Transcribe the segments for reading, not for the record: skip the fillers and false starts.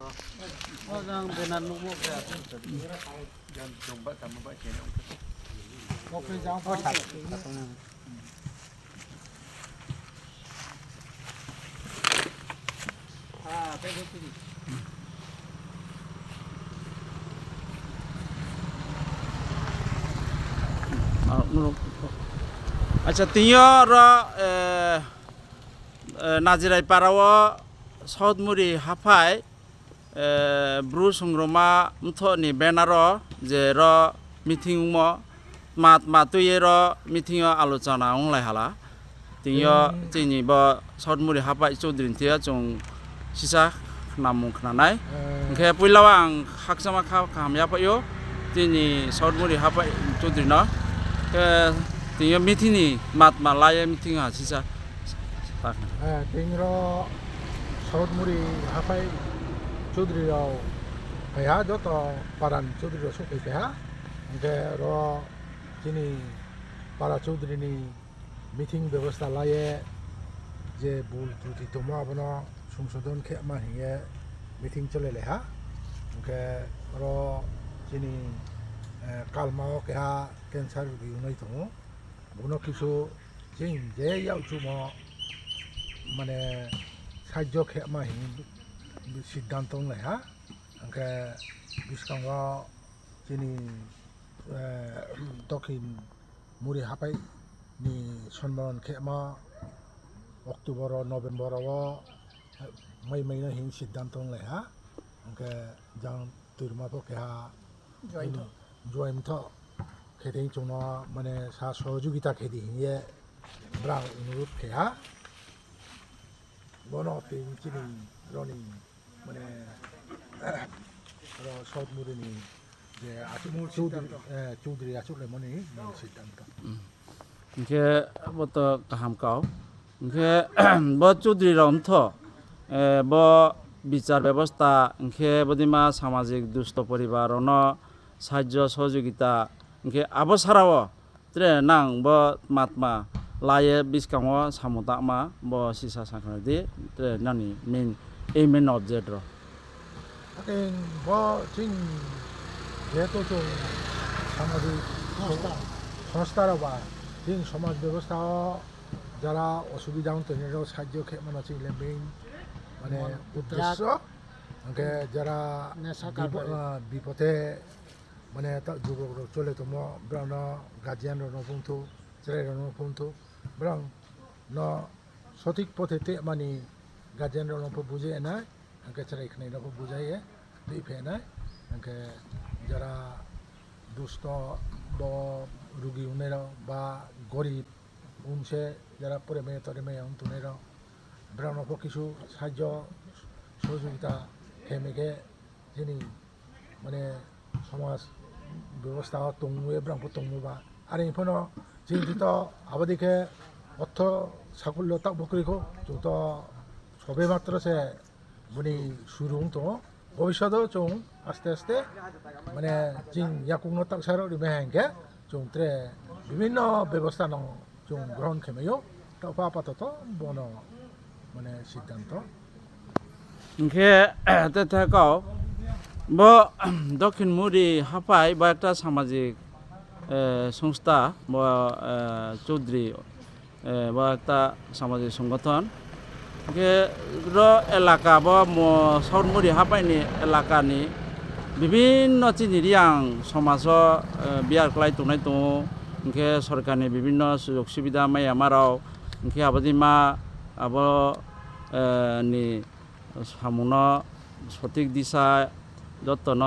Orang benar lumuk ya. Dan jumpa sama Pak Jenong. Kopi jangan pasal. Ah, tengok sini. আচ্ছা তিনিও নাজিরাই পারাও সাউথমুরি হাফাই Bru সংগ্রমা মথনি banner যে meeting মাতুয়ে meeting আলোচনা অংলাই হালা তিনিও চিনি সাউথমুরি হাফাই চৌধুরী जों সিসা নামুं खोनानाय ओंखाय पहिलाव आं हाकसामा खाहामया फैयो दिनै साउथमुरि हाफाय चौधुरीनो तिङो मिथिंनि मा लायो मिथिङा सिसा tingro saudmuri hapai chudri rao kaya joto paran chudri ro sukai kaya ke ro jini para chudri ni meeting ব্যবস্থা laye je bul truti tomo abono সংশোধন ke ma hiye meeting chole le ha ke ro jini kalmao kaya cancer ri unai tomo bono kisu jing je yau chumo মানে সাহায্য খেমা হিং সিদ্ধান্ত লাই হা ওকে বিস্কাঙ্গ যিনি দক্ষিণ মুড়ি হাফাই নি সন্মান খেমা অক্টোবর নভেম্বর মাই মাইনো হিং সিদ্ধান্ত লাই হা ওকে যাং তুরমাপো কেহা জয়ন্ত খেতে চুন মানে সা সহযোগিতা খেদি হিংয়ে ব্রাং অনুরোধ খেহা bono ting chini roni mane ro saudmuri ni je achumur chudri achule mani siddhanto ओंखे बत गाहाम काव ओंखे ब चौधुरी रमथो ब বিচার ব্যবস্থা ओंखे बदिमा सामाजिक दुष्ट परिवार न साहाय्य सहयोगिता ओंखे आबो साराव त्रे नां ब मातमा लाये बिस्कांगो सामुतामा ब सिसा साखनादि नानि मेन ऑब्जेक्ट रो aking bo jing jeto chung samadhi সংস্থা বা jing সমাজ ব্যবস্থা যারা অসুবিধা হতো এরাও সাহায্য খেয়ে মানে হচ্ছে মেইন মানে উদ্দেশ্য ওকে যারা বিপদে মানে যুবক চলে তো ব্রাউন গার্জিয়ান রনপুন্তু চেরাই রনপুন্তু ব্রাউন ন সঠিক পথে মানে গার্জিয়ান রনপুর বুঝে না ওকে চেরাই এখানে রকম বুঝাইয়ে দুই ফে না ওকে যারা দুস্থ ব রুগী উনের বা গরিব উনসে যারা পরে মেয়ে তরে মেয়ে উনতুনের ব্রাউন কিছু সাহায্য সহযোগিতা খেমেকে যিনি মানে সমাজ ব্যবস্থা তংমুয়ে ব্রাহ্ম তংমুবা আর এফোনো জিনিত আবাদিকে অর্থ সাকুল্য তাক বকরিখো যত সবে মাত্র সে বুনি শুরু তো ভবিষ্যতেও চৌ আস্তে আস্তে মানে জিং ইয়াকুনো তাক সারো রিমেহাঙ্গে চৌ ত্রে বিভিন্ন ব্যবস্থা নং চৌ গ্রহণ খেমেও তফা আপাতত বন মানে সিদ্ধান্ত ओंखे तेथाकाव ब दक्षिण मुरि हाफाय बा একটা সামাজিক সংস্থা বা চৌধুরী বা একটা সামাজিক সংগঠন ওকে এলাকা বা সাউথমুরি হাফাইনি এলাকানি বিভিন্ন চিনিরিয়াং সমাজ বিয়ার ক্লাই তুনাই দङ ওকে সরকারনি বিভিন্ন সুযোগ সুবিধা মাই আমারাव ওকে আবাদিমা আব ni সামুনো সঠিক দিশা যত্ন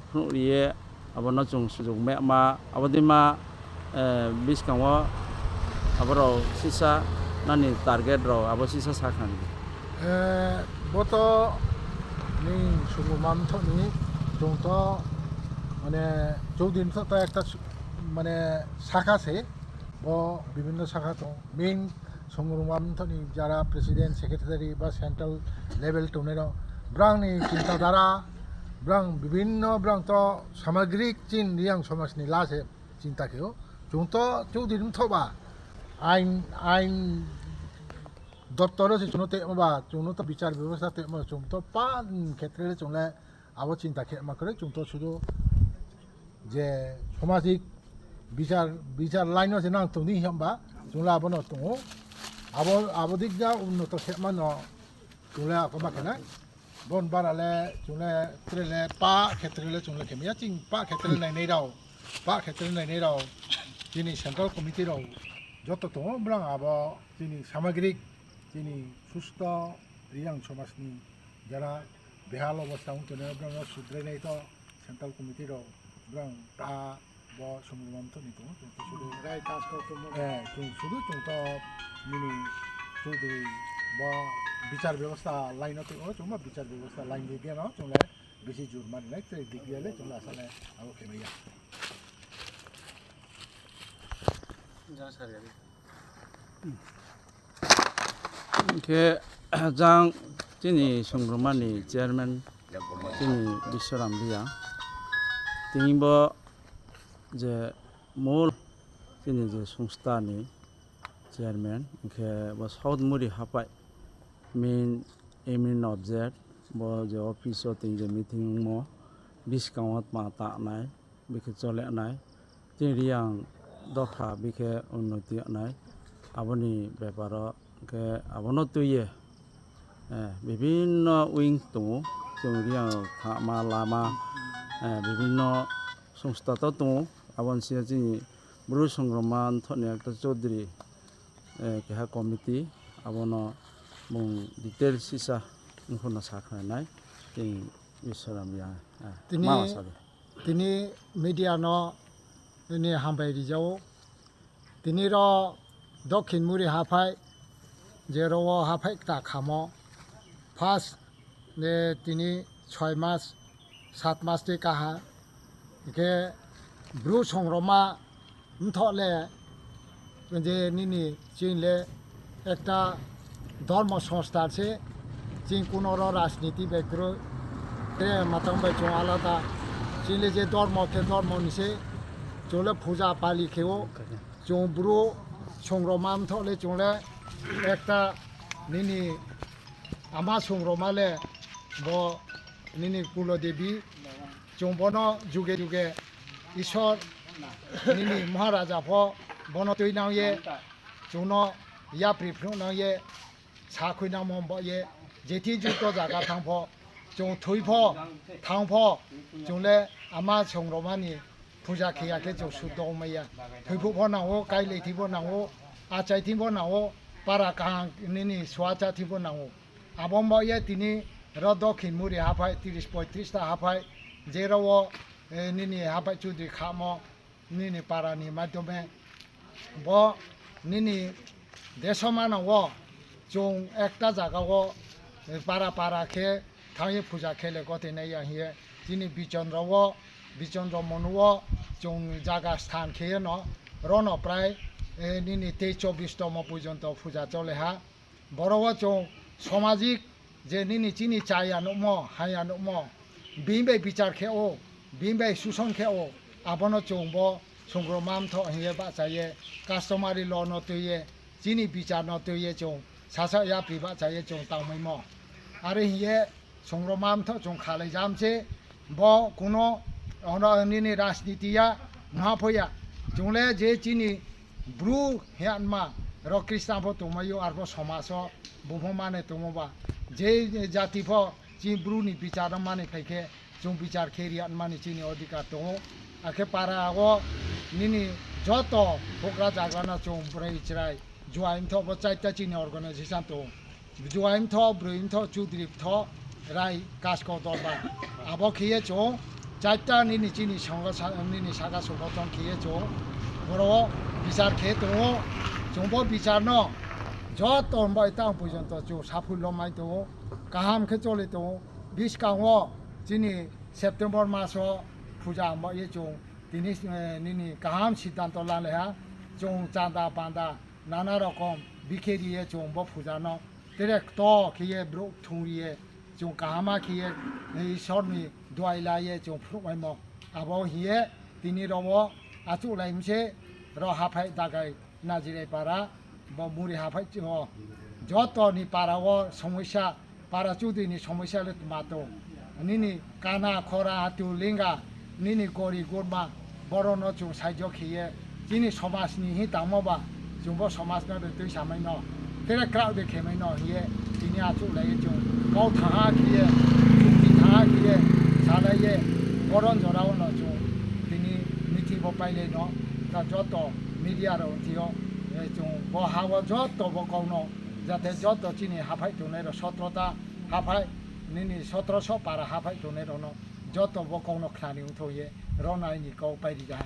ফুরিয়ে আবনো जों সুযোগ মা আবাদিমা বিস্কাङो আবরাव সিসা নানি টার্গেট রাव আব সিসা সাখানি বতো নি সুগুমানথনি जोंथ মানে চৌদিন তো একটা মানে শাখা আছে বিভিন্ন শাখা তো মেইন সংগ্রামথনি যারা প্রেসিডেন্ট সেক্রেটারি বা সেন্ট্রাল লেভেল টোনের ব্রাংনি চিন্তাধারা ব্রাং বিভিন্ন ব্রাং তো সামগ্রিক চিন রিয়াং সমাজনি লাসে চিন্তাকেও जोंथ चौदिन थबा आइन দপ্তরে চুনতে বা চুনতে বিচার ব্যবস্থাতে চুমতো পা ক্ষেত্রে চলে আবার চিন্তা মা করে চুমতো শুধু যে সামাজিক বিচার বিচার লাইন আছে না তুমি হিসাবা চুলা আবার নতুন আবদিক যা উন্নত খেমান চুলে আকমা কেনা বন বারালে চুলে ট্রেলে পা ক্ষেত্রে চুলে খেমিয়া চিং পা ক্ষেত্রে নাইনাই রাও পা ক্ষেত্রে নাইনাই রাও যিনি সেন্ট্রাল কমিটি রাও যত দङ ব্রাং আবো যিনি সামগ্রিক যিনি সুস্থ রিয়াং সমাজনি যারা বেহাল অবস্থা উঠনে ব্রাং সুদ্রাইনাই তো সেন্ট্রাল কমিটি রাও ব্রাং তা ব সমুমন্ত নিতো কিন্তু শুধু রাই কাজ করতে শুধু চুংতো মিনি শুধু বা বিচার ব্যবস্থা লাইনতে চুমা বিচার ব্যবস্থা লাইন দিয়ে না চলে বেশি জোর মারি নাই দিক দিয়ে চলে আসলে আরো খেমাইয়া 이렇게 장 진이 송그만이 체어맨 진이 비서람비야 띵보 이제 뭘 진이 이제 송스타니 체어맨 이렇게 뭐 서울물이 하빠 메인 에민 object 뭐 이제 오피스 어떤 이제 미팅 뭐 디스카운트 마다 나이 이렇게 전에 나이 진이랑 দফা বিষয়ে উন্নতি নাই আপনি ব্যাপার আপন তৈয়ে বিভিন্ন উইং দङ जों लामा বিভিন্ন সংস্থাতো दङ আপন সে जोंनि ब्रु संग्रामान थने একটা চৌধুরী কেহা কমিটি আপন মুং ডিটেল সিসা নখনা সাখানাय जों বিশ্বরামিয়া তিনি মিডিয়া ন তিনি হামবাই যাও তিনি র দক্ষিণ মুড়ি হাফাই যে র হাফাই তা খামো ফার্স্ট নে তিনি 6 মাস 7 মাস তে কাহা একে ব্রু সংগ্রামা উঠলে যে নিনি চিনলে একটা ধর্ম সংস্থা আছে চিন কোনো রাজনীতি ব্যক্তি তে মাতাং বাই চং আলাদা চিনলে যে ধর্ম নিছে চলে পূজা পালি খেও চং ব্রু সংগ্রাম থলে চলে একটা নিনি আমা সংগ্রামালে ব নিনি কুলদেবী চংবন যুগে যুগে ঈশ্বর নিনি মহারাজা ভ বন তৈ নাওয়ে চুন ইয়া প্রিফ্রু নাওয়ে সাখৈ নাম বয়ে যেতি যুক্ত জায়গা থাংফ চং থৈফ থাংফ চলে আমা সংগ্রামানি পূজা খেয়াকে চৌ সুদ মাইয়া থৈফুব নাও কাইলে থিব নাও আচাই থিব নাও পারা কাহাং নিনি সোয়াচা থিব নাও আবম ইয়ে তিনি র দক্ষিণ মুড়ি হাফাই 30-35টা হাফাই যে রাও নিনি হাফাই চৌধুরী খাম নিনি পারানি মাধ্যমে ব নিনি দেশমানাও চৌ একটা জায়গাও পারা খে থাই পূজা খেলে গতে নাই আহিয়ে তিনি বিচন্দ্র মনুও চৌ জায়গা স্থান খেয়ে ন রন প্রায় নিনি 23-24তম পর্যন্ত পূজা চলে হা বড় চৌ সামাজিক যে নিনি চিনি চাইয়ানো হাইয়ানো বিমবে বিচার খেও বিমবে সুশন খেও আবন চৌব সংগ্রাম থিয়ে বাচায়ে কাস্টমারি ল নতয়ে চিনি বিচার নতয়ে চৌ সাসা ইয়া প্রিবা চাইয়ে চৌ তাওমাইম আরে হিয়ে সংগ্রাম চৌ খালে জামছে ব কোনো নিনি রাজনীতিয়া মহাফয়া চৌলে যে চিনি ব্রু হেয়ানমা র খ্রিস্টান তোমাयो আর সমাজ বুভমানে তোমাবা যে জাতি ভ চি ব্রুনি বিচার মানে ফাইকে চৌ বিচার খেরিয়ান মানে চিনি অধিকার দङ আখে পারাও নিনি যত ফোকরা জাগানা চৌ ব্রাই চিরাই জুয়াইম থ ব চাইতা চিনি অর্গানাইজেশন দङ জুয়াইম থ ব্রইম থ চৌধুরী থ রাই কাসকো দরবা আবো খেয়ে চৌ চারটা নিনি চিনি নিনি সাগা সংগঠন খেয়ে চৌ বড় বিচার খেয়ে দङ চৌব বিচার ন যত তাং পর্যন্ত চৌ সাফল্য মাই দङ কাহাম খে চলে দङ বিশকাও চিনি সেপ্টেম্বর মাস পূজা মাইয়ে চৌ তিনি নিনি কাহাম সিদ্ধান্ত লালে হা চৌ চাঁদা পান্দা নানা রকম বিখেরিয়ে চৌ ব পূজা ন তেরে ত খেয়ে ব্রো থুরিয়ে চৌ কাহামা খেয়ে ঈশ্বরনি দোয়াই লাইয়ে চৌ ফ্রুমাইম আবো হিয়ে তিনি রব আচু লাইমছে র হাফাই দাগাই নাজিরাই পারা ব মুড়ি হাফাই ব যত নি পারাও সমস্যা পারা চুদি নি সমস্যা লে মাতো নিনি কানা খরা আতু লিঙ্গা নিনি গরি গোরমা বড় নচুং সাইজ খেয়ে যিনি সমাজনি হি তামবা জুম্ব সমাজ ন তুই সামাই ন তেরা ক্রাউড দেখে মাই ন হিয়ে তিনি আচু লাই জুং গাও থাহা খেয়ে চুক্তি থাহা খেয়ে সালাইয়ে গরন জরাও ন জুং তিনি মিথি বপাইলে ন তা যত মিডিয়া র থিও জুং ব হাওয়া যত ব গাও ন যাতে যত চিনি হাফাই তুনে র 17টা হাফাই নিনি 1700 পারা হাফাই তুনে র ন যত ব গাও ন খানি উঠোয়ে রনাই নি গাও পাইরি যা